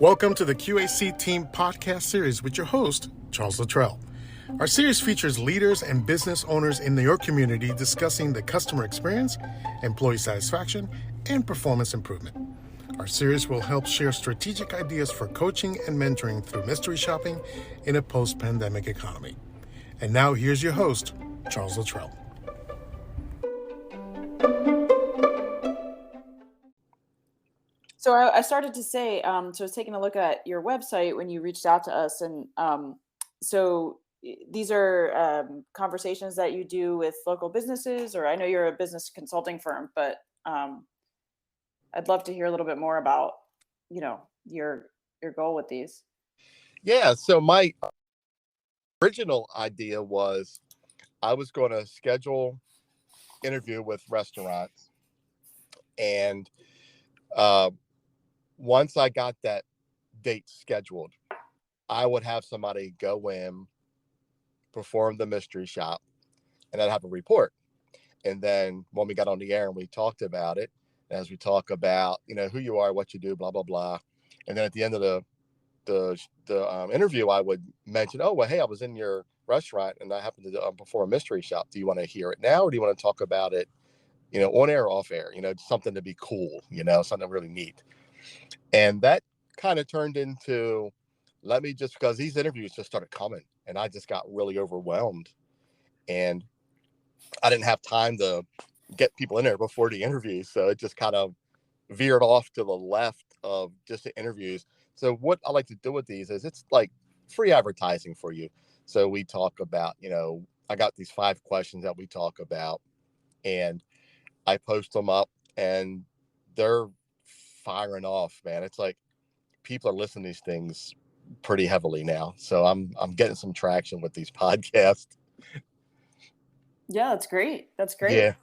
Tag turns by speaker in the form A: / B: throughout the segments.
A: Welcome to the Q.A.C. Team podcast series with your host, Charles Luttrell. Our series features leaders and business owners in your community discussing the customer experience, employee satisfaction, and performance improvement. Our series will help share strategic ideas for coaching and mentoring through mystery shopping in a post-pandemic economy. And now here's your host, Charles Luttrell.
B: So I started to say, so I was taking a look at your website when you reached out to us, and so these are conversations that you do with local businesses, or I know you're a business consulting firm, but I'd love to hear a little bit more about, your goal with these.
C: Yeah, so my original idea was I was going to schedule interview with restaurants, and once I got that date scheduled, I would have somebody go in, perform the mystery shop, and I'd have a report. And then when we got on the air and we talked about it, as we talk about, who you are, what you do, blah, blah, blah. And then at the end of the interview, I would mention, oh, well, hey, I was in your restaurant and I happened to perform a mystery shop. Do you want to hear it now, or do you want to talk about it, on air or off air, something to be cool, something really neat. And that kind of turned into, because these interviews just started coming and I just got really overwhelmed, and I didn't have time to get people in there before the interview. So it just kind of veered off to the left of just the interviews. So what I like to do with these is it's like free advertising for you. So we talk about, I got these 5 questions that we talk about, and I post them up and they're firing off, man. It's like people are listening to these things pretty heavily now. So I'm getting some traction with these podcasts.
B: Yeah, that's great. That's great.
C: Yeah.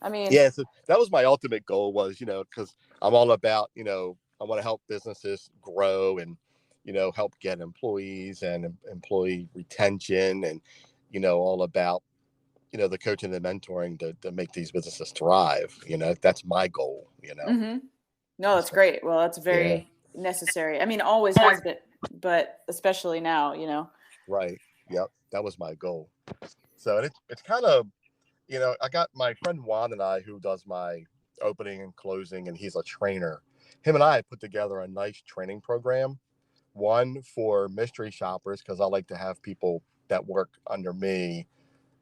B: I mean,
C: Yeah, so that was my ultimate goal was, because I'm all about, I want to help businesses grow and, help get employees and employee retention and, all about, the coaching and the mentoring to make these businesses thrive. That's my goal,
B: mm-hmm. No, that's great. Well, that's very necessary. I mean, always has been, but especially now,
C: Right. Yep. That was my goal. So it's kind of, I got my friend Juan and I, who does my opening and closing, and he's a trainer. Him and I put together a nice training program, one for mystery shoppers, because I like to have people that work under me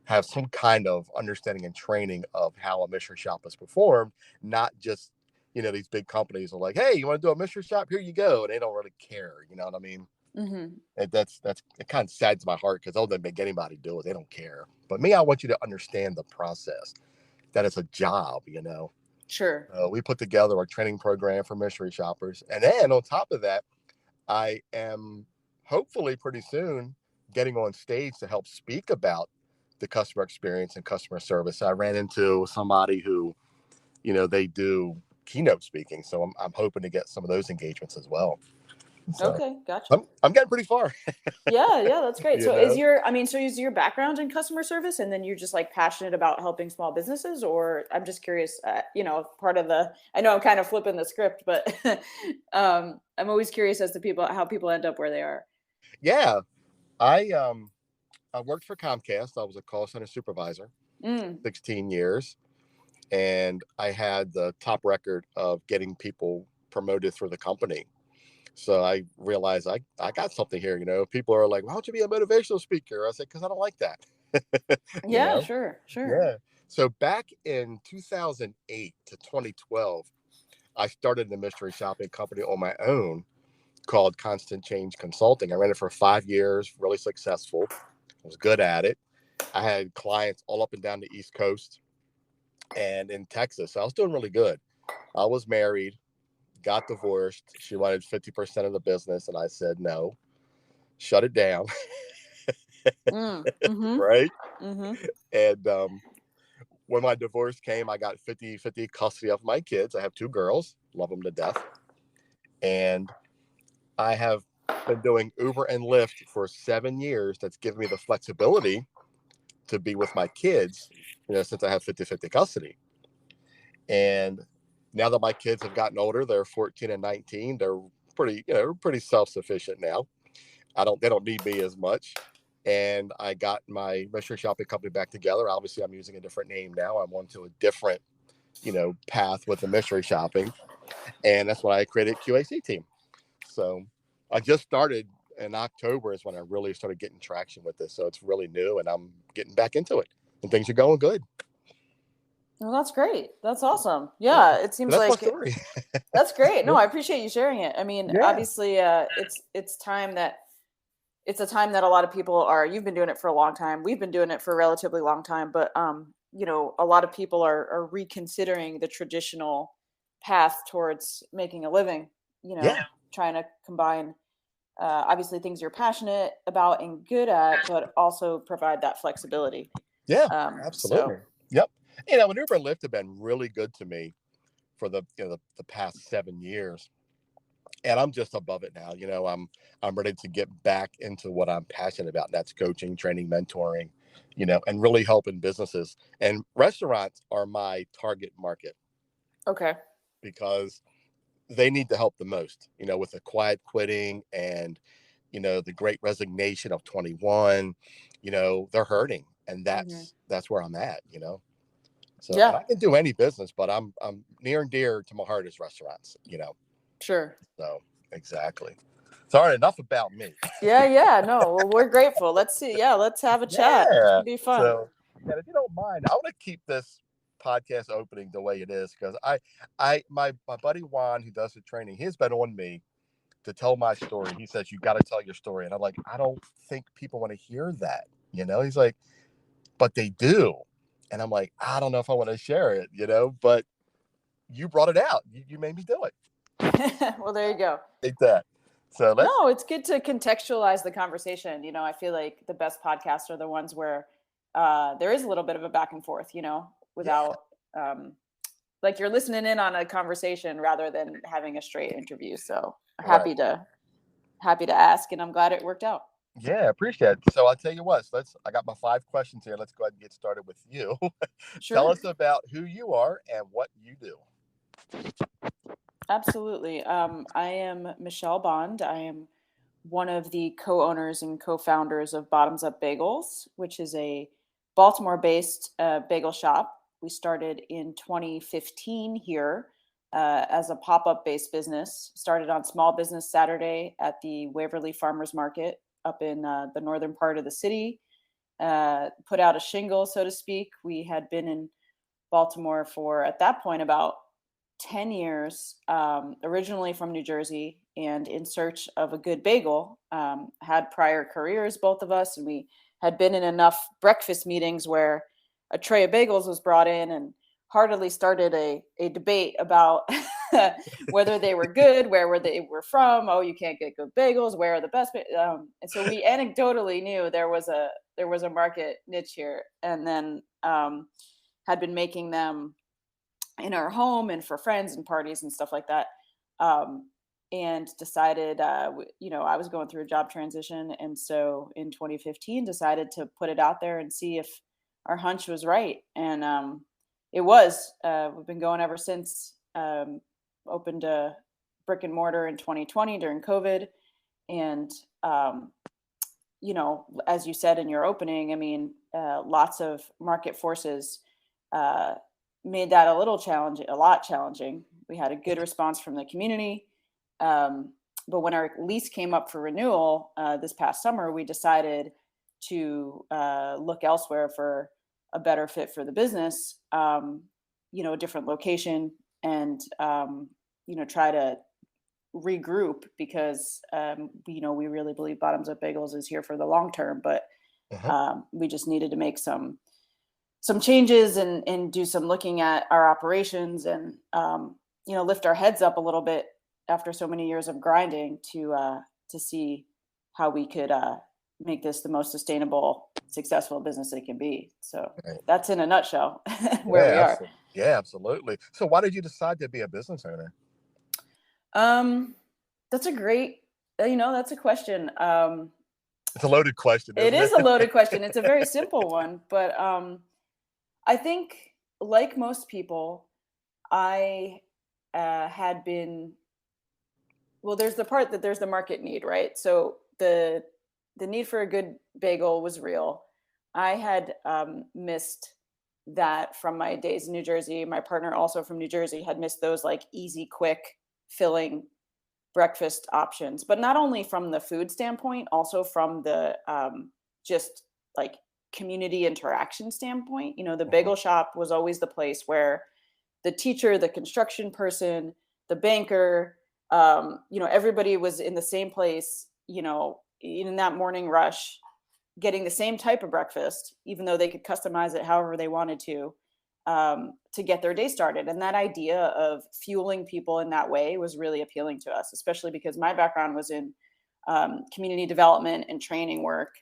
C: have some kind of understanding and training of how a mystery shop is performed, not just, these big companies are like, hey, you want to do a mystery shop? Here you go. And they don't really care. You know what I mean?
B: Mm-hmm.
C: And it kind of saddens my heart, because they make anybody do it. They don't care. But me, I want you to understand the process, that it's a job,
B: Sure.
C: We put together a training program for mystery shoppers. And then on top of that, I am hopefully pretty soon getting on stage to help speak about the customer experience and customer service. I ran into somebody who, they do keynote speaking. So I'm hoping to get some of those engagements as well. So
B: Okay, gotcha.
C: I'm getting pretty far.
B: Yeah, that's great.
C: You
B: So
C: know?
B: is your background in customer service, and then you're just like passionate about helping small businesses? Or I'm just curious, part of I know I'm kind of flipping the script, but I'm always curious as to how people end up where they are.
C: Yeah. I worked for Comcast. I was a call center supervisor, 16 years. And I had the top record of getting people promoted through the company. So I realized I got something here. People are like, why don't you be a motivational speaker? I said, because I don't like that.
B: Yeah, sure.
C: Yeah. So back in 2008 to 2012, I started a mystery shopping company on my own called Constant Change Consulting. I ran it for 5 years, really successful. I was good at it. I had clients all up and down the East Coast and in Texas. So I was doing really good. I was married, got divorced. She wanted 50% of the business, and I said no, shut it down.
B: Mm-hmm.
C: Right.
B: Mm-hmm.
C: And when my divorce came, I got 50-50 custody of my kids. I have 2 girls, love them to death. And I have been doing Uber and Lyft for 7 years. That's given me the flexibility to be with my kids, since I have 50-50 custody. And now that my kids have gotten older, they're 14 and 19, they're we're pretty self-sufficient now. They don't need me as much. And I got my mystery shopping company back together. Obviously, I'm using a different name now. I'm on to a different, path with the mystery shopping. And that's when I created Q.A.C team. So I just started in October is when I really started getting traction with this. So it's really new and I'm getting back into it and things are going good.
B: Well, that's great. That's awesome.
C: Yeah.
B: Yeah, it
C: So
B: seems
C: that's my
B: like
C: story.
B: that's great. No,
C: Yeah.
B: I appreciate you sharing it. I mean,
C: Yeah.
B: obviously, it's a time that a lot of people are. You've been doing it for a long time. We've been doing it for a relatively long time, but a lot of people are reconsidering the traditional path towards making a living.
C: Yeah.
B: Trying to combine obviously things you're passionate about and good at, but also provide that flexibility.
C: Yeah.
B: So
C: Absolutely. Yep. And Uber and Lyft have been really good to me for the past 7 years. And I'm just above it now. I'm ready to get back into what I'm passionate about. And that's coaching, training, mentoring, and really helping businesses. And restaurants are my target market
B: okay.
C: because they need the help the most, with the quiet quitting and, the great resignation of 21, they're hurting. And
B: Hmm.
C: that's where I'm at. So, and
B: Yeah,
C: I can do any business, but I'm near and dear to my heart is restaurants.
B: sure.
C: So exactly. Sorry, enough about me.
B: Yeah. No, well, we're grateful. Let's see. Yeah, let's have a chat. This
C: Yeah.
B: should be fun.
C: So, and if you don't mind, I want to keep this podcast opening the way it is because my buddy Juan who does the training, he's been on me to tell my story. He says you got to tell your story, and I'm like, I don't think people want to hear that. He's like, but they do, and I'm like, I don't know if I want to share it. But you brought it out. You made me do it.
B: Well, there you go.
C: Take that. So let's.
B: No, it's good to contextualize the conversation. I feel like the best podcasts are the ones where there is a little bit of a back and forth,
C: Yeah.
B: without like you're listening in on a conversation rather than having a straight interview. So
C: Right.
B: happy to ask, and I'm glad it worked out.
C: Yeah, appreciate it. So I'll tell you what, I got my 5 questions here. Let's go ahead and get started with you. Tell
B: Sure.
C: us about who you are and what you do.
B: Absolutely. I am Michelle Bond. I am one of the co-owners and co-founders of Bottoms Up Bagels, which is a Baltimore-based bagel shop. We started in 2015 here as a pop-up based business. Started on Small Business Saturday at the Waverly Farmers Market up in the northern part of the city. Put out a shingle, so to speak. We had been in Baltimore for, at that point, about 10 years, originally from New Jersey, and in search of a good bagel. Had prior careers, both of us, and we had been in enough breakfast meetings where a tray of bagels was brought in and heartily started a debate about whether they were good, where they were from. Oh, you can't get good bagels. Where are the best? And so we anecdotally knew there was a market niche here, and then had been making them in our home and for friends and parties and stuff like that. And decided, I was going through a job transition. And so in 2015, decided to put it out there and see if our hunch was right. And it was. We've been going ever since. Opened a brick and mortar in 2020 during COVID. And, as you said in your opening, I mean, lots of market forces uh, made that a lot challenging. We had a good response from the community. But when our lease came up for renewal this past summer, we decided to look elsewhere for a better fit for the business, a different location, and, try to regroup because, we really believe Bottoms Up Bagels is here for the long term, but
C: Uh-huh.
B: we just needed to make some changes and do some looking at our operations and lift our heads up a little bit after so many years of grinding to see how we could make this the most sustainable, successful business it can be. So
C: Right.
B: that's in a nutshell where
C: Yeah,
B: we are.
C: absolutely. Yeah, absolutely. So why did you decide to be a business owner?
B: um that's a great that's a question.
C: It's a loaded question,
B: It
C: isn't
B: is a
C: it?
B: loaded question. It's a very simple one, but I think, like most people, I had been Well, there's the part that there's the market need, right? So the need for a good bagel was real. I had missed that from my days in New Jersey. My partner, also from New Jersey, had missed those like easy, quick, filling breakfast options. But not only from the food standpoint, also from the just like community interaction standpoint. You know, the
C: Hmm.
B: bagel shop was always the place where the teacher, the construction person, the banker, you know, everybody was in the same place, you know, in that morning rush, getting the same type of breakfast, even though they could customize it however they wanted to get their day started. And that idea of fueling people in that way was really appealing to us, especially because my background was in community development and training work.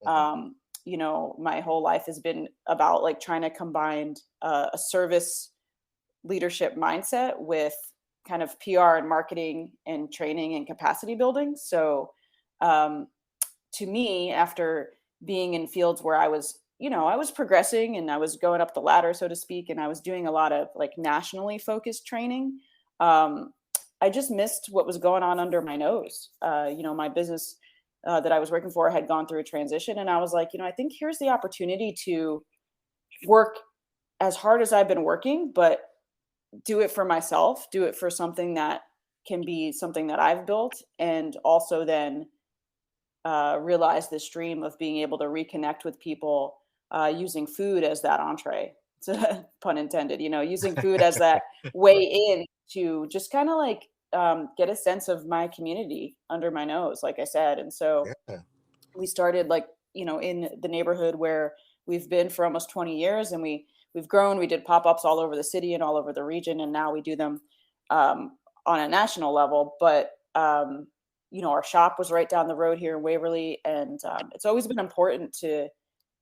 C: Hmm.
B: You know, my whole life has been about like trying to combine a service leadership mindset with kind of PR and marketing and training and capacity building. So, um, to me, after being in fields where I was, you know, I was progressing and I was going up the ladder, so to speak, and I was doing a lot of like nationally focused training, um, I just missed what was going on under my nose. You know, my business that I was working for had gone through a transition, and I was like, you know, I think here's the opportunity to work as hard as I've been working, but do it for myself, do it for something that can be something that I've built, and also then realize this dream of being able to reconnect with people using food as that entree. So, pun intended, you know, using food as that way in to just kind of like get a sense of my community under my nose, like I said. And so
C: Yeah.
B: we started like, you know, in the neighborhood where we've been for almost 20 years, and we've grown. We did pop-ups all over the city and all over the region, and now we do them on a national level. But you know, our shop was right down the road here in Waverly, and it's always been important to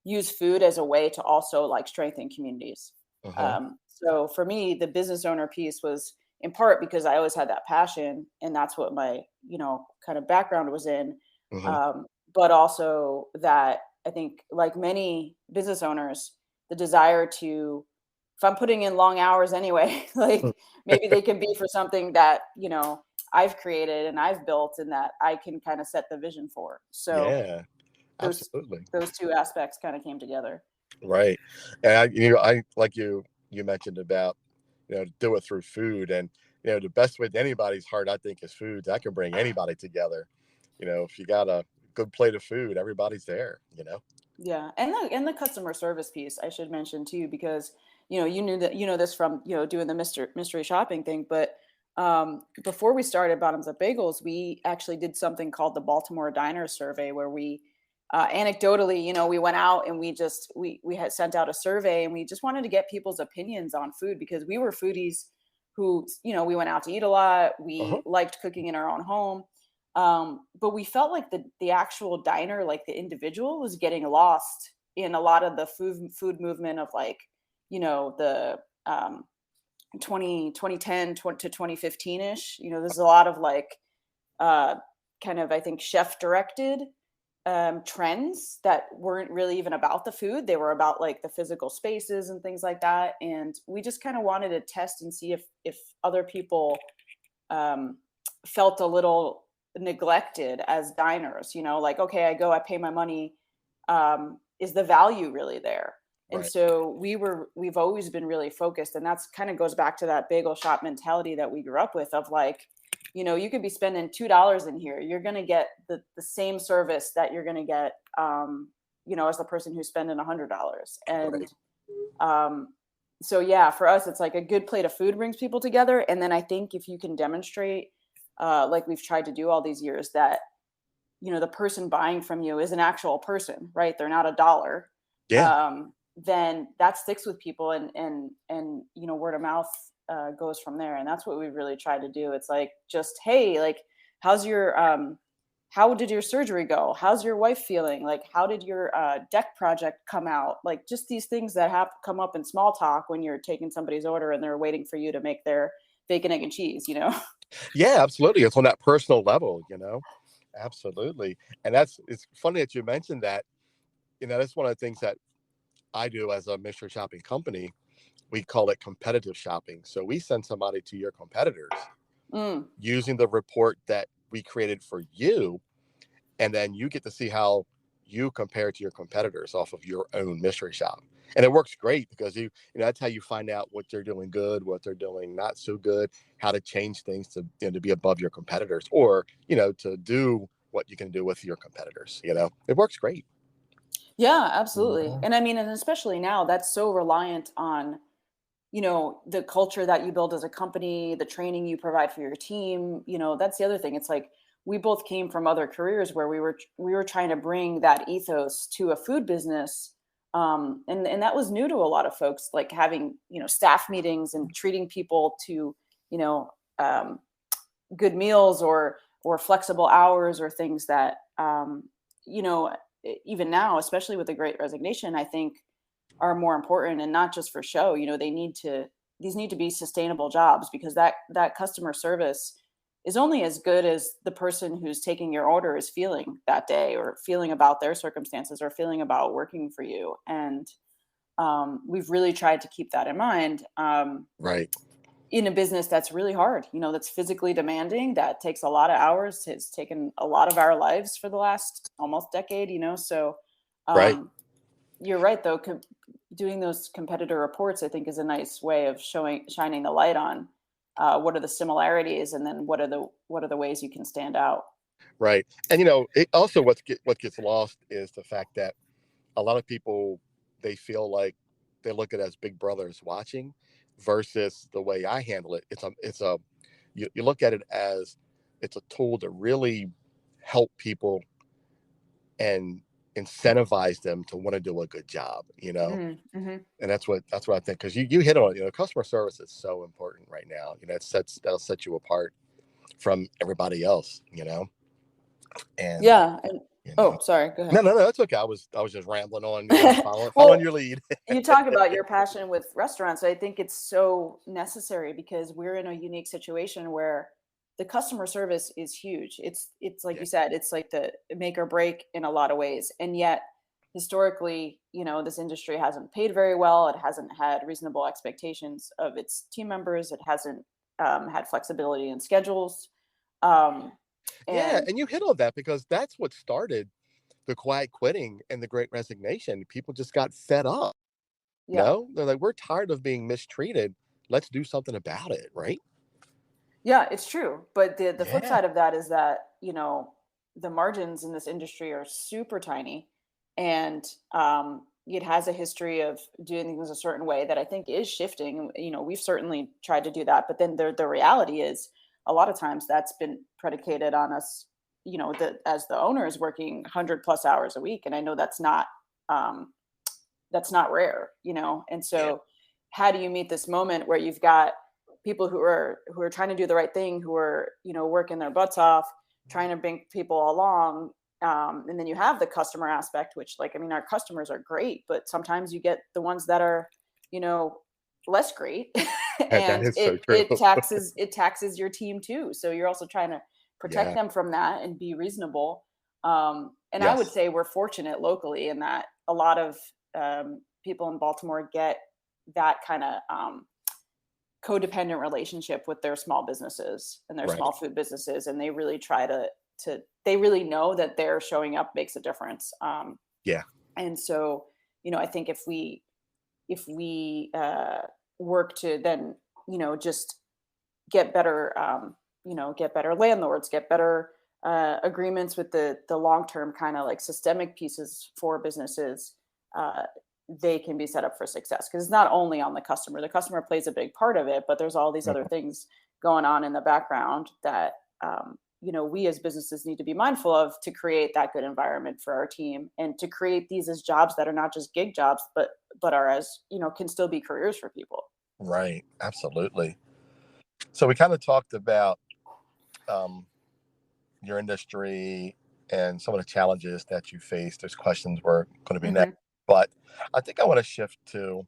B: use food as a way to also like strengthen communities.
C: Hmm.
B: So for me, the business owner piece was in part because I always had that passion, and that's what my, you know, kind of background was in.
C: Hmm.
B: Um, but also that I think, like many business owners, the desire to, if I'm putting in long hours anyway, like maybe they can be for something that, you know, I've created and I've built and that I can kind of set the vision for. So
C: Yeah,
B: those
C: absolutely.
B: those two aspects kind of came together.
C: Right. And I like you mentioned about, do it through food. And, the best way to anybody's heart, I think, is food. That can bring anybody together. If you got a good plate of food, everybody's there.
B: Yeah, and the customer service piece I should mention too, because you know you knew that, you know, this from, you know, doing the mystery shopping thing. But before we started Bottoms Up Bagels, we actually did something called the Baltimore Diner Survey, where we anecdotally, you know, we went out and we had sent out a survey, and we just wanted to get people's opinions on food, because we were foodies who, you know, we went out to eat a lot.
C: Uh-huh.
B: We liked cooking in our own home, but we felt like the actual diner, like the individual, was getting lost in a lot of the food movement of like, you know, the 2010 to 2015 ish. You know, there's a lot of like uh, kind of, I think, chef directed trends that weren't really even about the food. They were about like the physical spaces and things like that. And we just kind of wanted to test and see if other people um, felt a little neglected as diners. You know, like, okay, I go, I pay my money. Is the value really there? And
C: Right.
B: so we've always been really focused, and that's kind of goes back to that bagel shop mentality that we grew up with of like, you know, you could be spending $2 in here, you're going to get the same service that you're going to get, you know, as the person who's spending $100.
C: Right.
B: And um, so yeah, for us, it's like a good plate of food brings people together. And then I think if you can demonstrate, like we've tried to do all these years, that, you know, the person buying from you is an actual person, right? They're not a dollar.
C: Yeah.
B: Then that sticks with people, and you know, word of mouth goes from there. And that's what we really tried to do. It's like, just, hey, like, how's your how did your surgery go? How's your wife feeling? Like, how did your deck project come out? Like, just these things that have come up in small talk when you're taking somebody's order and they're waiting for you to make their bacon, egg, and cheese, you know?
C: Yeah, absolutely. It's on that personal level. Absolutely. And it's funny that you mentioned that. That's one of the things that I do as a mystery shopping company. We call it competitive shopping. So we send somebody to your competitors using the report that we created for you. And then you get to see how you compare to your competitors off of your own mystery shop. And it works great because that's how you find out what they're doing good, what they're doing not so good, how to change things to be above your competitors, or, to do what you can do with your competitors. It works great.
B: Yeah, absolutely. And I mean, and especially now, that's so reliant on, the culture that you build as a company, the training you provide for your team. That's the other thing. It's like we both came from other careers where we were trying to bring that ethos to a food business. And that was new to a lot of folks, like having, staff meetings and treating people to, you know, um, good meals or flexible hours or things that, you know, even now, especially with the Great Resignation, I think are more important, and not just for show. These need to be sustainable jobs, because that customer service is only as good as the person who's taking your order is feeling that day, or feeling about their circumstances, or feeling about working for you. And we've really tried to keep that in mind,
C: Right.
B: in a business that's really hard, that's physically demanding, that takes a lot of hours. It's taken a lot of our lives for the last almost decade, so
C: Right.
B: um, you're right, though. Doing those competitor reports, I think, is a nice way of shining the light on what are the similarities, and then what are the ways you can stand out.
C: Right. And it also what gets lost is the fact that a lot of people, they feel like they look at it as big brothers watching, versus the way I handle it. You look at it as it's a tool to really help people and incentivize them to want to do a good job,
B: Mm-hmm.
C: and that's what I think, because you hit on it. Customer service is so important right now. That'll set you apart from everybody else. And
B: Yeah. And oh, sorry, go ahead.
C: no, that's okay. I was just rambling on, following
B: Well,
C: your lead.
B: you talk about your passion with restaurants. I think it's so necessary, because we're in a unique situation where the customer service is huge. It's like
C: Yeah.
B: you said, it's like the make or break in a lot of ways. And yet, historically, this industry hasn't paid very well. It hasn't had reasonable expectations of its team members. It hasn't had flexibility in schedules. Um,
C: Yeah,
B: and
C: and you hit on that, because that's what started the quiet quitting and the Great Resignation. People just got fed up.
B: yeah,
C: They're like, we're tired of being mistreated. Let's do something about it, right?
B: yeah, it's true. But the flip
C: Yeah.
B: side of that is that, the margins in this industry are super tiny, and it has a history of doing things a certain way that I think is shifting. We've certainly tried to do that, but then the reality is, a lot of times that's been predicated on us, as the owners, working 100+ hours a week. And I know um, that's not rare, and
C: Yeah.
B: so how do you meet this moment where you've got people who are trying to do the right thing, who are, working their butts off, trying to bring people along, and then you have the customer aspect, which, like, I mean, our customers are great, but sometimes you get the ones that are, you know less great.
C: That
B: And
C: is so
B: it
C: true.
B: taxes your team too, so you're also trying to protect
C: Yeah.
B: them from that and be reasonable. And I would
C: Yes.
B: say we're fortunate locally in that a lot of people in Baltimore get that kind of codependent relationship with their small businesses and their
C: Right.
B: small food businesses, and they really try to they really know that their showing up makes a difference.
C: Yeah.
B: And so, I think if we work to then, just get better, get better landlords, get better agreements with the long term kind of like systemic pieces for businesses, uh, they can be set up for success, because it's not only on the customer. The customer plays a big part of it, but there's all these other
C: Mhm.
B: things going on in the background that, we as businesses need to be mindful of, to create that good environment for our team, and to create these as jobs that are not just gig jobs, but are, as can still be careers for people.
C: Right. Absolutely. So we kind of talked about um, your industry and some of the challenges that you face. There's questions we're going to be next,
B: Hmm.
C: but I think I want to shift to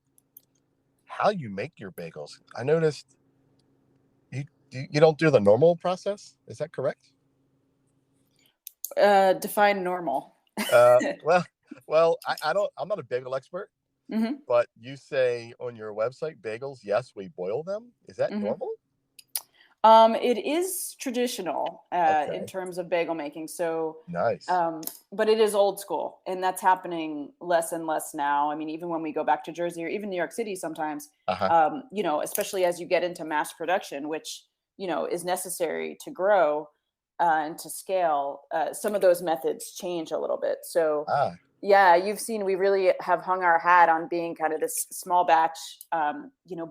C: how you make your bagels. I noticed you don't do the normal process. Is that correct?
B: Define normal.
C: Uh, well, I don't. I'm not a bagel expert,
B: Hmm.
C: but you say on your website, bagels. Yes, we boil them. Is that
B: Hmm.
C: normal?
B: It is traditional
C: Okay.
B: in terms of bagel making. So,
C: Nice.
B: but it is old school, and that's happening less and less now. I mean, even when we go back to Jersey or even New York City, sometimes,
C: Uh-huh.
B: especially as you get into mass production, which is necessary to grow and to scale. Some of those methods change a little bit. So,
C: Ah.
B: yeah, you've seen we really have hung our hat on being kind of this small batch.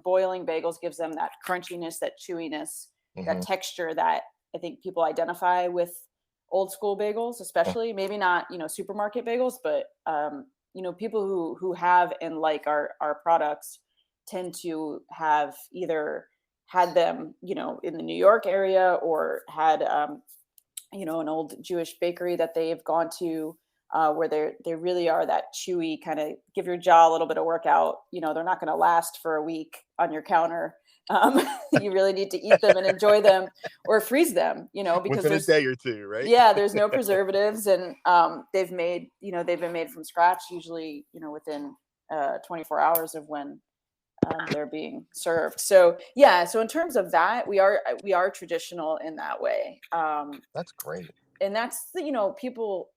B: Boiling bagels gives them that crunchiness, that chewiness, that
C: Mm-hmm.
B: texture that I think people identify with old school bagels, especially maybe not, supermarket bagels, but people who have and like our products tend to have either had them, in the New York area or had an old Jewish bakery that they've gone to where they really are that chewy kind of give your jaw a little bit of workout. They're not going to last for a week on your counter. You really need to eat them and enjoy them or freeze them, because
C: Within a day or two, right?
B: there's no preservatives and they've been made from scratch, usually, within 24 hours of when they're being served. So yeah, so in terms of that, we are traditional in that way.
C: That's great.
B: And that's people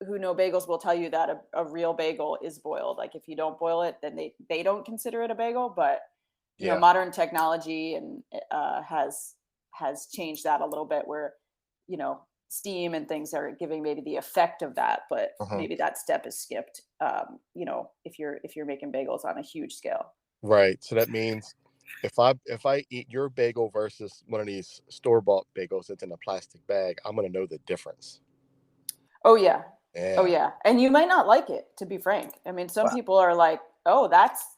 B: who know bagels will tell you that a real bagel is boiled. Like if you don't boil it, then they don't consider it a bagel. But
C: Yeah.
B: modern technology and has changed that a little bit, where steam and things are giving maybe the effect of that, but
C: Uh-huh.
B: maybe that step is skipped. If you're making bagels on a huge scale.
C: Right. So that means if I eat your bagel versus one of these store-bought bagels that's in a plastic bag, I'm gonna know the difference.
B: Oh yeah. Oh
C: Yeah.
B: yeah. And you might not like it, to be frank. I mean, some
C: Wow.
B: people are like, "Oh, that's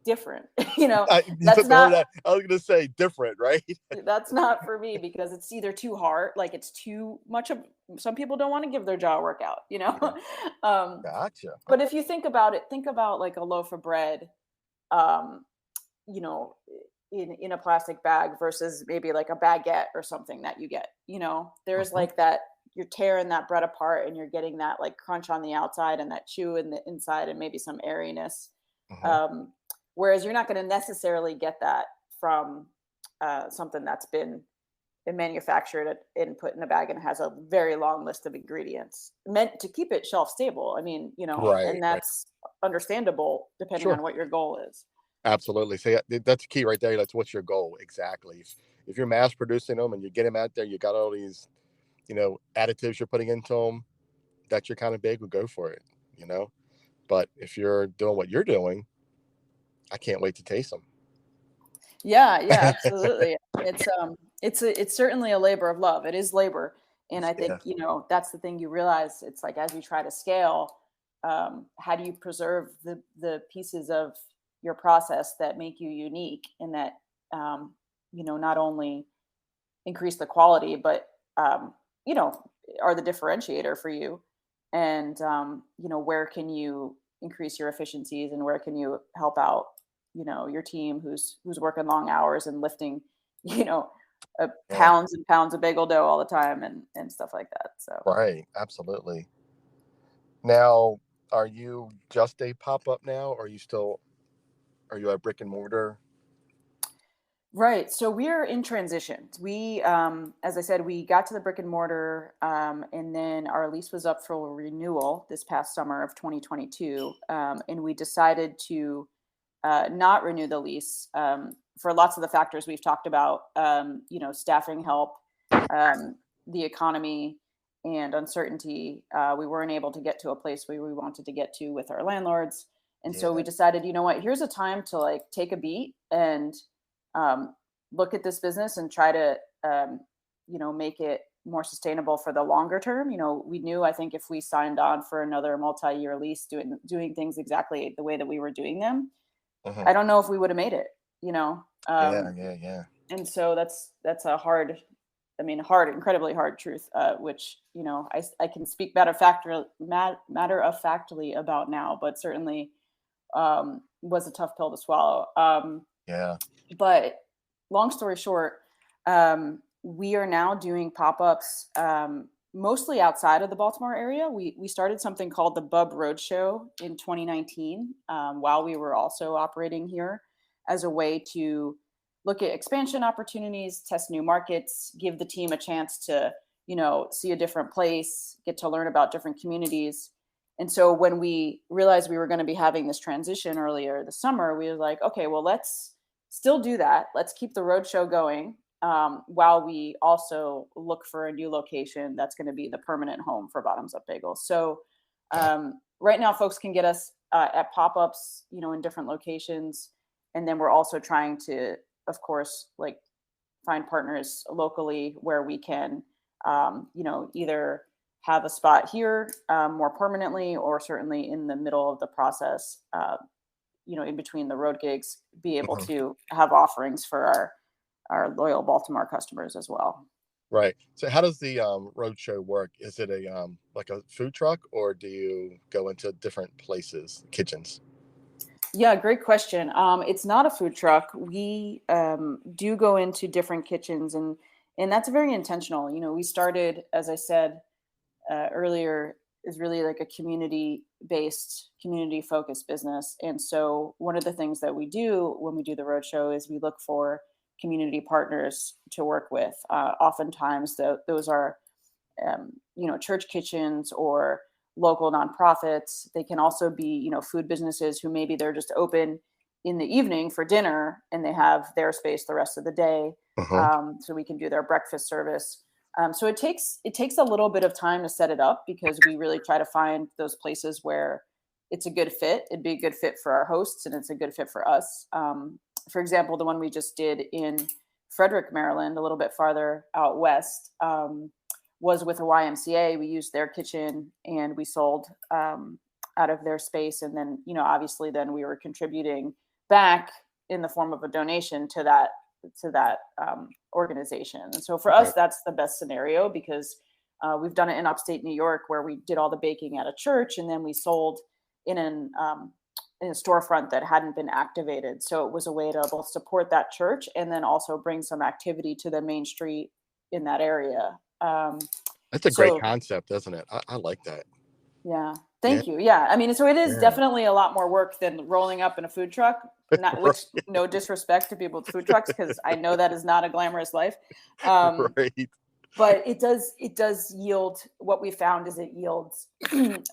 B: different."
C: You
B: That's
C: took the word
B: not
C: out. I was gonna say different, right?
B: that's not for me because it's either too hard, like it's too much of some people don't want to give their jaw a workout.
C: Yeah.
B: um
C: Gotcha.
B: but
C: Okay.
B: if you think about it, think about like a loaf of bread, um you know in a plastic bag versus maybe like a baguette or something that you get. There's
C: Mhm.
B: like that, you're tearing that bread apart and you're getting that like crunch on the outside and that chew in the inside and maybe some airiness.
C: Mhm.
B: um Whereas you're not going to necessarily get that from something that's been manufactured and put in a bag and has a very long list of ingredients meant to keep it shelf stable. I mean,
C: Right.
B: and
C: Right.
B: that's understandable depending
C: Sure.
B: on what your goal is.
C: Absolutely. So yeah, that's the key right there. That's what's your goal exactly. If you're mass producing them and you get them out there, you got all these, additives you're putting into them. That's your kind of bagel. Go for it. You know. But if you're doing what you're doing, I can't wait to taste them.
B: Yeah, yeah, absolutely. It's certainly a labor of love. It is labor. And I think,
C: Yeah.
B: that's the thing you realize. It's like as you try to scale, how do you preserve the pieces of your process that make you unique and that not only increase the quality, but you know, are the differentiator for you. And where can you increase your efficiencies and where can you help out, your team who's working long hours and lifting, you know,
C: Yeah.
B: pounds and pounds of bagel dough all the time and stuff like that. So
C: Right. Absolutely. Now, are you just a pop up now, or are you a brick and mortar?
B: right. So we're in transition. We, as I said, we got to the brick and mortar, and then our lease was up for renewal this past summer of 2022, and we decided to not renew the lease for lots of the factors we've talked about. Staffing help, the economy, and uncertainty. We weren't able to get to a place where we wanted to get to with our landlords, and so we
C: Yeah.
B: decided, what, here's a time to like take a beat and look at this business and try to make it more sustainable for the longer term. We knew, I think, if we signed on for another multi-year lease doing things exactly the way that we were doing them,
C: Mhm.
B: I don't know if we would have made it, you know.
C: Yeah. Yeah. Yeah.
B: And so that's a hard, I mean, hard, incredibly hard truth, which I can speak matter of factly about now, but certainly was a tough pill to swallow.
C: Yeah.
B: But long story short, we are now doing pop-ups mostly outside of the Baltimore area. We started something called the Bub Roadshow in 2019 while we were also operating here as a way to look at expansion opportunities, test new markets, give the team a chance to, see a different place, get to learn about different communities. And so when we realized we were going to be having this transition earlier this summer, we were like, okay, well, let's still do that. Let's keep the roadshow going, while we also look for a new location that's going to be the permanent home for Bottoms Up Bagels. So right now, folks can get us at pop-ups, in different locations. And then we're also trying to, of course, like find partners locally where we can, either have a spot here more permanently, or certainly in the middle of the process, in between the road gigs, be able to have offerings for our loyal Baltimore customers as well.
C: Right. So how does the roadshow work? Is it a like a food truck, or do you go into different places, kitchens?
B: Yeah, great question. It's not a food truck. We do go into different kitchens, and that's very intentional. We started, as I said earlier, is really like a community-based, community-focused business. And so one of the things that we do when we do the roadshow is we look for community partners to work with. Oftentimes, those are church kitchens or local nonprofits. They can also be, food businesses who maybe they're just open in the evening for dinner and they have their space the rest of the day. So we can do their breakfast service. So it takes a little bit of time to set it up, because we really try to find those places where it's a good fit. It'd be a good fit for our hosts and it's a good fit for us. For example, the one we just did in Frederick, Maryland, a little bit farther out west, was with a YMCA. We used their kitchen and we sold out of their space. And then, obviously then we were contributing back in the form of a donation to that organization. And so for us, that's the best scenario, because we've done it in upstate New York where we did all the baking at a church and then we sold in a storefront that hadn't been activated. So it was a way to both support that church and then also bring some activity to the main street in that area.
C: That's a great concept, isn't it? I like that.
B: Yeah. Thank you. Yeah. I mean, so it is definitely a lot more work than rolling up in a food truck, which no disrespect to people with food trucks, because I know that is not a glamorous life.
C: Right.
B: But it does yield, what we found is it yields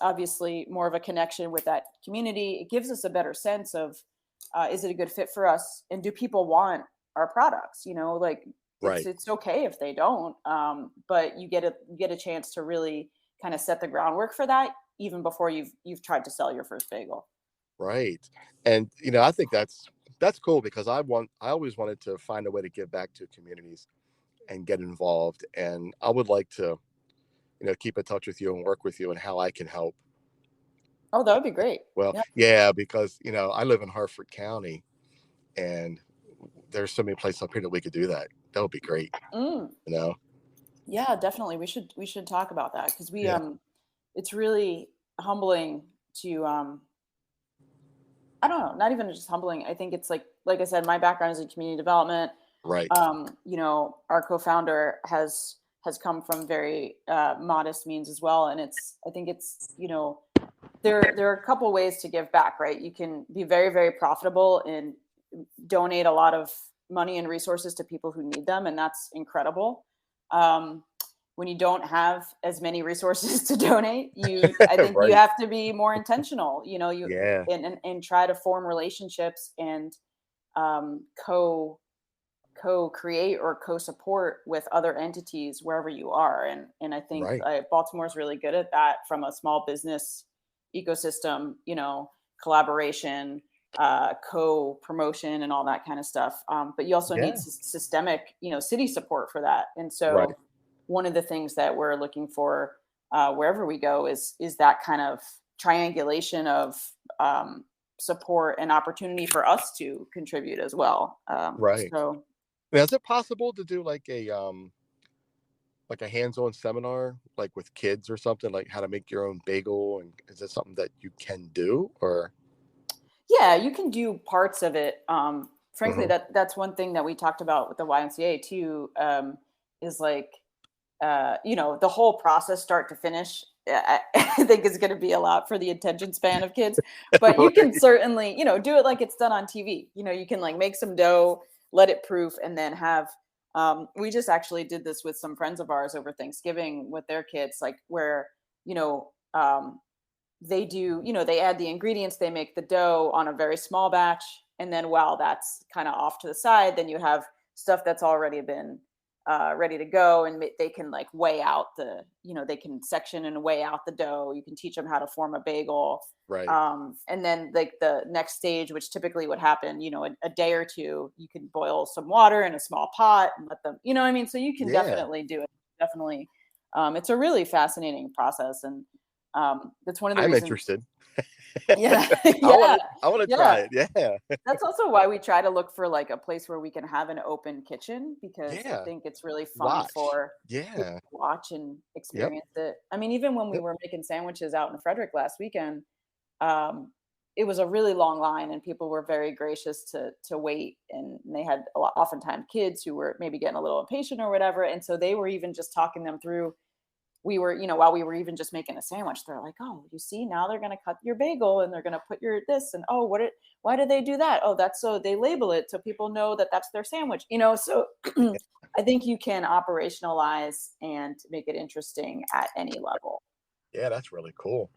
B: obviously more of a connection with that community. It gives us a better sense of, is it a good fit for us? And do people want our products? It's okay if they don't, but you get a chance to really kind of set the groundwork for that even before you've tried to sell your first bagel.
C: Right. And I think that's cool, because I always wanted to find a way to give back to communities and get involved, and I would like to keep in touch with you and work with you and how I can help.
B: Oh, that would be great.
C: Well, yeah, because I live in Harford County, and there's so many places up here that we could do that. That would be great.
B: Yeah, definitely. We should talk about that, because it's really humbling to I don't know, not even just humbling. I think it's like I said, my background is in community development.
C: Right.
B: Our co-founder has come from very modest means as well, and I think it's there are a couple ways to give back, right? You can be very, very profitable and donate a lot of money and resources to people who need them, and that's incredible. When you don't have as many resources to donate, I think you have to be more intentional, and try to form relationships and co-create or co-support with other entities wherever you are. And I think Baltimore is really good at that from a small business ecosystem, collaboration, co-promotion and all that kind of stuff. But you also need systemic, city support for that. And so one of the things that we're looking for wherever we go is that kind of triangulation of support and opportunity for us to contribute as well. So
C: now, is it possible to do like a hands-on seminar, like with kids or something, like how to make your own bagel? And is that something that you can do, or?
B: Yeah, you can do parts of it. Frankly, that's one thing that we talked about with the YMCA too, is like, the whole process start to finish. I think is going to be a lot for the attention span of kids, but you can certainly, do it like it's done on TV. You can like make some dough, let it proof, and then have, we just actually did this with some friends of ours over Thanksgiving with their kids, like where, you know, they do, they add the ingredients, they make the dough on a very small batch. And then while that's kind of off to the side, then you have stuff that's already been ready to go. And they can like weigh out they can section and weigh out the dough. You can teach them how to form a bagel.
C: Right.
B: And then like the next stage, which typically would happen, a day or two, you can boil some water in a small pot and let them, what I mean? So you can definitely do it. Definitely. It's a really fascinating process. And that's one of the
C: I'm
B: reasons.
C: interested.
B: Yeah.
C: I want to try it. Yeah.
B: That's also why we try to look for like a place where we can have an open kitchen, because I think it's really fun for people to watch and experience it. I mean, even when we were making sandwiches out in Frederick last weekend, it was a really long line, and people were very gracious to wait, and they had oftentimes kids who were maybe getting a little impatient or whatever, and so they were even just talking them through. We were, while we were even just making a sandwich, they're like, "Oh, you see, now they're going to cut your bagel and they're going to put your this, and oh, why do they do that? Oh, that's so they label it so people know that that's their sandwich." So I think you can operationalize and make it interesting at any level.
C: Yeah, that's really cool.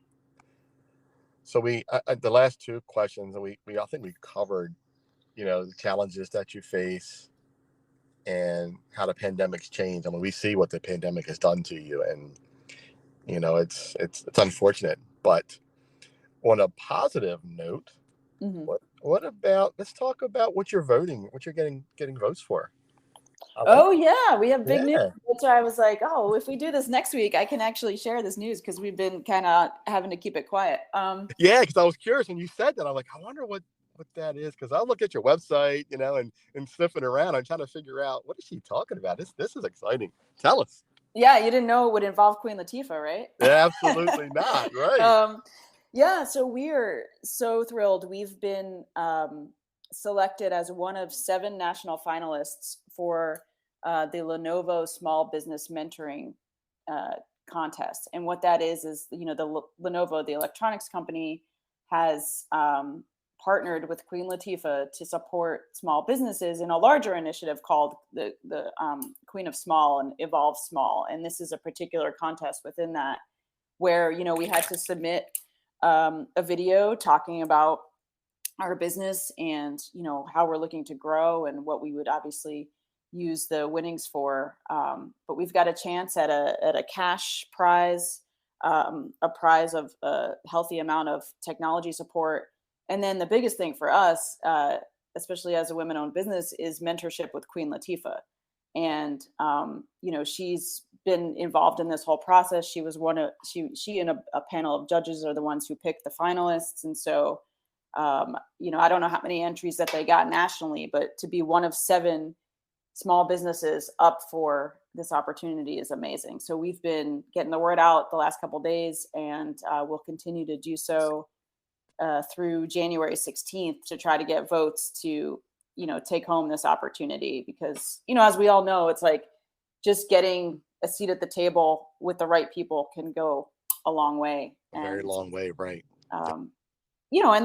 C: So the last two questions, and I think we covered, the challenges that you face and how the pandemic's changed. I mean, we see what the pandemic has done to you, and it's unfortunate. But on a positive note,
B: Mm-hmm.
C: what about, let's talk about what you're getting votes for.
B: Oh yeah, we have big news.
C: Yeah.
B: That's why I was like, oh, if we do this next week, I can actually share this news, because we've been kind of having to keep it quiet.
C: Yeah, because I was curious when you said that. I'm like, I wonder what that is, because I look at your website, and sniffing around. I'm trying to figure out, what is she talking about. This is exciting. Tell us.
B: Yeah, you didn't know it would involve Queen Latifah, right?
C: Absolutely not. Right.
B: Yeah, so we're so thrilled. We've been selected as one of 7 national finalists for the Lenovo Small Business Mentoring uh, Contest. And what that is, Lenovo, the electronics company, has partnered with Queen Latifah to support small businesses in a larger initiative called the Queen of Small and Evolve Small. And this is a particular contest within that, where we had to submit a video talking about our business and how we're looking to grow and what we would obviously use the winnings for. But we've got a chance at a cash prize, a prize of a healthy amount of technology support, and then the biggest thing for us, especially as a women-owned business, is mentorship with Queen Latifah. And she's been involved in this whole process. She was she and a panel of judges are the ones who picked the finalists. And so I don't know how many entries that they got nationally, but to be one of 7 small businesses up for this opportunity is amazing. So we've been getting the word out the last couple of days, and we'll continue to do so through January 16th to try to get votes to take home this opportunity, because as we all know, it's like just getting a seat at the table with the right people can go a long way.
C: A very long way. Right.
B: And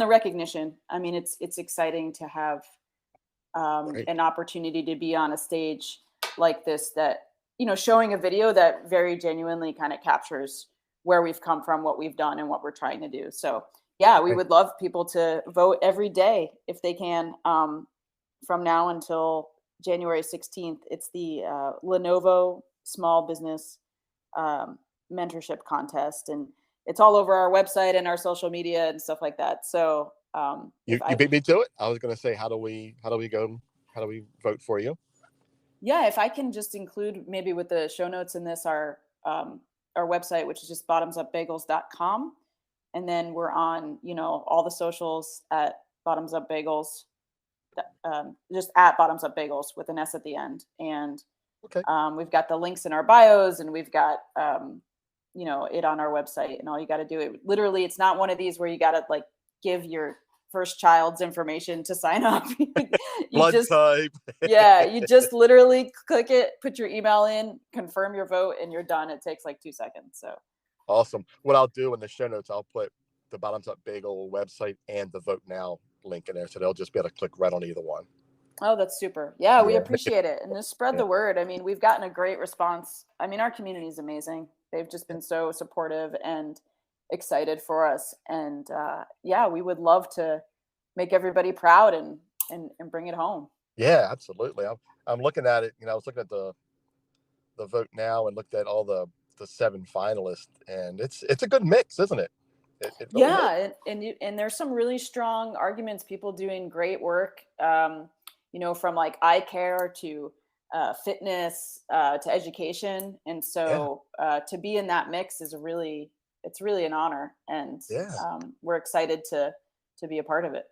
B: the recognition. I mean, it's exciting to have
C: Right.
B: an opportunity to be on a stage like this, that showing a video that very genuinely kind of captures where we've come from, what we've done, and what we're trying to do. So yeah, we would love people to vote every day if they can, from now until January 16th. It's the Lenovo Small Business Mentorship Contest, and it's all over our website and our social media and stuff like that. So
C: you beat me to it. I was going to say, how do we vote for you?
B: Yeah, if I can just include maybe with the show notes in this, our website, which is just bottomsupbagels.com. And then we're on, all the socials at Bottoms Up Bagels, just at Bottoms Up Bagels with an S at the end. And we've got the links in our bios, and we've got, it on our website, and all you got to do it. Literally, it's not one of these where you got to like give your first child's information to sign up.
C: Blood type.
B: Yeah, you just literally click it, put your email in, confirm your vote, and you're done. It takes like 2 seconds. So
C: awesome. What I'll do in the show notes, I'll put the Bottoms Up Bagel website and the Vote Now link in there, so they'll just be able to click right on either one.
B: Oh, that's super. Yeah, we
C: Yeah,
B: appreciate it. And just spread
C: yeah,
B: the word. I mean, we've gotten a great response. I mean, our community is amazing. They've just been so supportive and excited for us. And yeah, we would love to make everybody proud and bring it home.
C: yeah, absolutely. I'm looking at it. I was looking at the vote now and looked at all the 7 finalists, and it's a good mix, isn't it? It really is.
B: Yeah, and there's some really strong arguments. People doing great work, from like eye care to fitness to education, and
C: Yeah,
B: so to be in that mix is it's really an honor, and
C: yeah,
B: we're excited to be a part of it.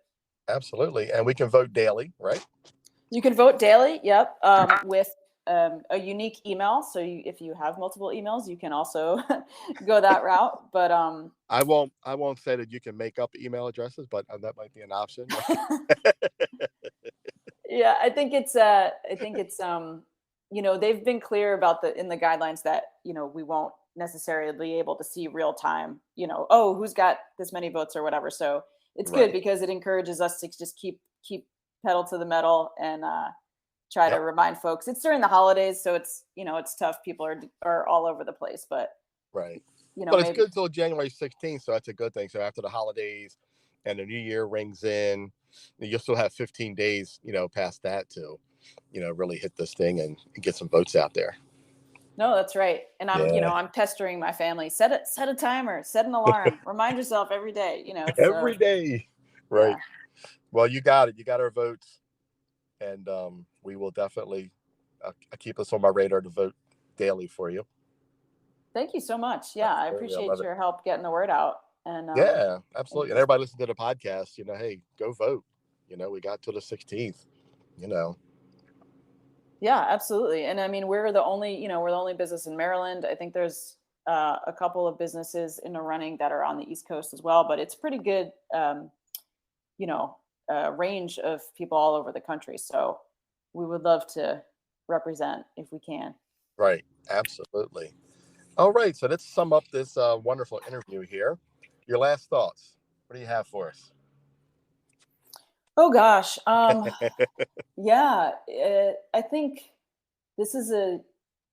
C: absolutely. And we can vote daily, right?
B: You can vote daily. Yep, with a unique email. So if you have multiple emails, you can also go that route. But
C: I won't say that you can make up email addresses, but that might be an option.
B: Yeah, I think it's they've been clear about in the guidelines that, we won't necessarily be able to see real time, oh, who's got this many votes or whatever. So it's good
C: Right.
B: because it encourages us to just keep pedal to the metal and try to
C: Yep.
B: remind folks. It's during the holidays, so it's tough. People are all over the place, but
C: Right. But it's
B: maybe.
C: good till January 16th, so that's a good thing. So after the holidays and the new year rings in, you'll still have 15 days, past that to, really hit this thing and get some votes out there.
B: No, that's right. And
C: Yeah.
B: I'm pestering my family. Set a timer, set an alarm, remind yourself every day, so
C: Every day.
B: yeah.
C: Right. Well, you got it. You got our votes, and we will definitely keep us on my radar to vote daily for you.
B: Thank you so much. Yeah, I
C: Absolutely. I
B: appreciate
C: love it.
B: your help getting the word out. And
C: Yeah,
B: and
C: absolutely. And everybody listen to the podcast, hey, go vote. We got to the 16th, you know.
B: yeah, absolutely. And I mean, we're the only business in Maryland. I think there's a couple of businesses in the running that are on the East Coast as well, but it's pretty good, you know, range of people all over the country. So we would love to represent if we can.
C: Right. Absolutely. All right. So let's sum up this wonderful interview here. Your last thoughts. What do you have for us?
B: Oh gosh. Yeah, I think this is a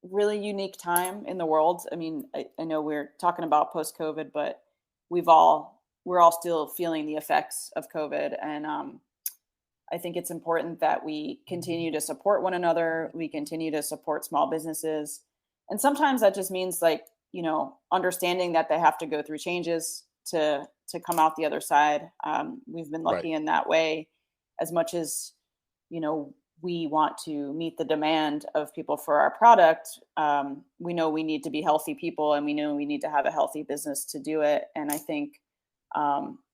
B: really unique time in the world. I mean, I know we're talking about post COVID, but we're all still feeling the effects of COVID. And I think it's important that we continue to support one another. We continue to support small businesses. And sometimes that just means like, understanding that they have to go through changes to come out the other side. We've been
C: Right.
B: lucky in that way, as much as, we want to meet the demand of people for our product. We know we need to be healthy people, and we know we need to have a healthy business to do it. And I think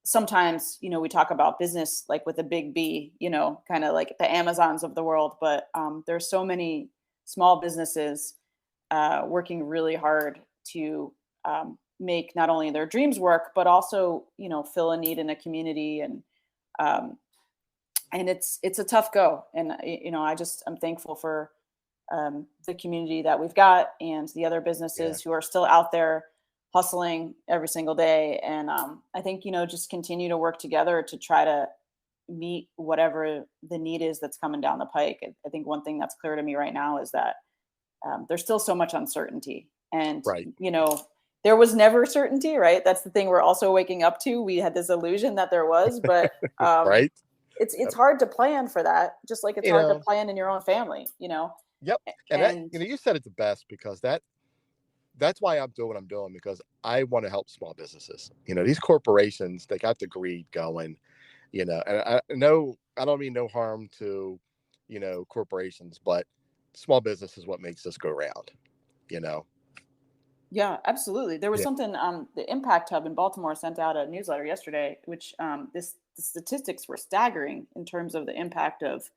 B: sometimes, we talk about business like with a big B, kind of like the Amazons of the world, but there's so many small businesses working really hard to make not only their dreams work, but also, fill a need in a community. Um, and it's a tough go. And I'm thankful for the community that we've got and the other
C: Yeah.
B: businesses who are still out there hustling every single day. And I think, just continue to work together to try to meet whatever the need is that's coming down the pike. I think one thing that's clear to me right now is that there's still so much uncertainty. And,
C: Right.
B: there was never certainty, right? That's the thing we're also waking up to. We had this illusion that there was, but
C: Right.
B: it's
C: Yep.
B: hard to plan for that, just like it's
C: You
B: hard to
C: know,
B: plan in your own family.
C: yep. And that,
B: And
C: you said it the best, because that's why I'm doing what I'm doing, because I want to help small businesses. These corporations, they got the greed going, and I know, I don't mean no harm to, corporations, but small business is what makes this go round, you know?
B: yeah, absolutely. There was
C: Yeah.
B: something the Impact Hub in Baltimore sent out a newsletter yesterday, which the statistics were staggering in terms of the impact of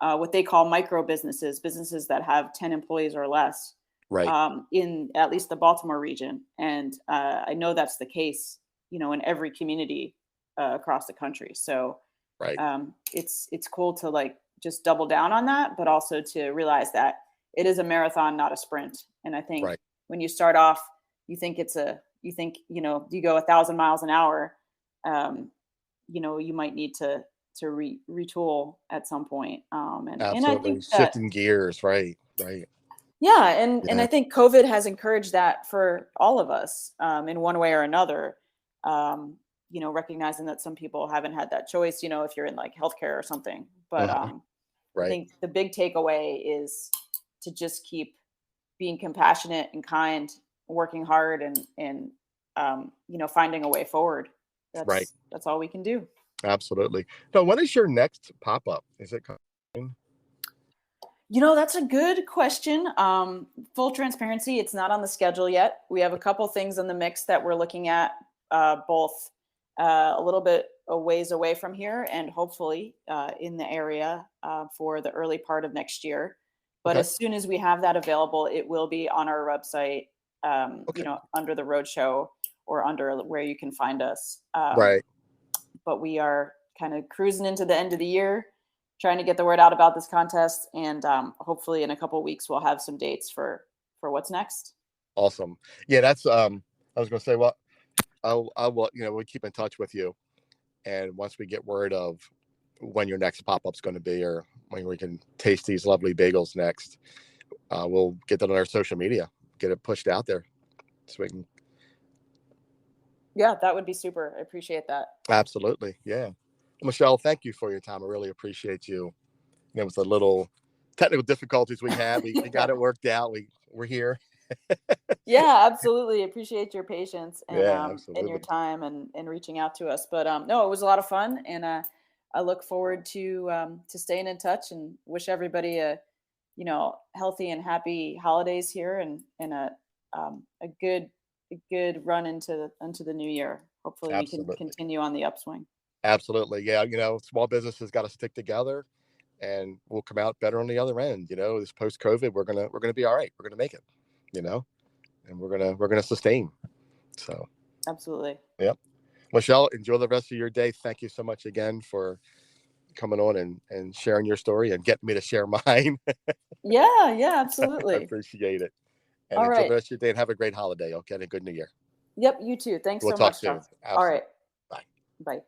B: what they call micro businesses that have 10 employees or less
C: Right.
B: in at least the Baltimore region. And I know that's the case, in every community across the country. So
C: Right.
B: it's cool to like just double down on that, but also to realize that it is a marathon, not a sprint. And I think
C: Right.
B: when you start off, you go 1,000 miles an hour. You might need to retool at some point. And I
C: Absolutely.
B: think that,
C: Shifting gears. Right. Right.
B: yeah, and
C: Yeah.
B: I think COVID has encouraged that for all of us, in one way or another. Recognizing that some people haven't had that choice, if you're in like healthcare or something. But
C: Uh-huh.
B: I
C: Right.
B: think the big takeaway is to just keep being compassionate and kind, working hard, and finding a way forward.
C: Right.
B: That's all we can do.
C: Absolutely. So when is your next pop-up? Is it coming?
B: That's a good question. Full transparency, it's not on the schedule yet. We have a couple things in the mix that we're looking at, both a little bit a ways away from here and hopefully in the area for the early part of next year. But
C: Okay.
B: as soon as we have that available, it will be on our website,
C: Okay.
B: under the roadshow or under where you can find us.
C: Right.
B: But we are kind of cruising into the end of the year, trying to get the word out about this contest, and hopefully in a couple of weeks we'll have some dates for what's next.
C: Awesome. Yeah, that's I was gonna say, well, I will, we'll keep in touch with you. And once we get word of when your next pop-up's going to be, or when we can taste these lovely bagels next, we'll get that on our social media, get it pushed out there so we can.
B: Yeah, that would be super. I appreciate that.
C: Absolutely. Yeah. Michelle, thank you for your time. I really appreciate you. With the little technical difficulties we had, we got it worked out. We're here.
B: Yeah, absolutely. Appreciate your patience
C: Yeah,
B: and your
C: absolutely.
B: time and reaching out to us. But no, it was a lot of fun, and I look forward to staying in touch and wish everybody a healthy and happy holidays here, and a good run into the new year. Hopefully we can
C: Absolutely.
B: continue on the upswing.
C: Absolutely. Yeah. Small businesses got to stick together, and we'll come out better on the other end. This post COVID, we're gonna be all right. We're gonna make it, you know, and we're gonna sustain. So,
B: Absolutely.
C: yep. Michelle, enjoy the rest of your day. Thank you so much again for coming on and sharing your story and getting me to share mine.
B: Yeah, yeah,
C: I
B: absolutely.
C: appreciate it. And
B: All
C: enjoy the
B: right.
C: rest of your day and have a great holiday. Okay. And a good new year.
B: Yep, you too. Thanks
C: We'll
B: so
C: talk
B: much,
C: soon.
B: Charles. All right.
C: Absolutely. Bye.
B: Bye.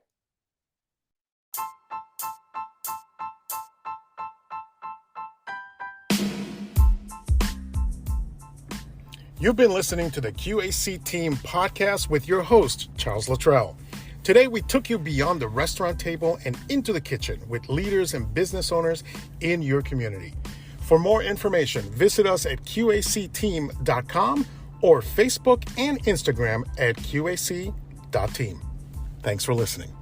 A: You've been listening to the Q.A.C. Team podcast with your host, Charles Luttrell. Today, we took you beyond the restaurant table and into the kitchen with leaders and business owners in your community. For more information, visit us at QACteam.com or Facebook and Instagram at QAC.team. Thanks for listening.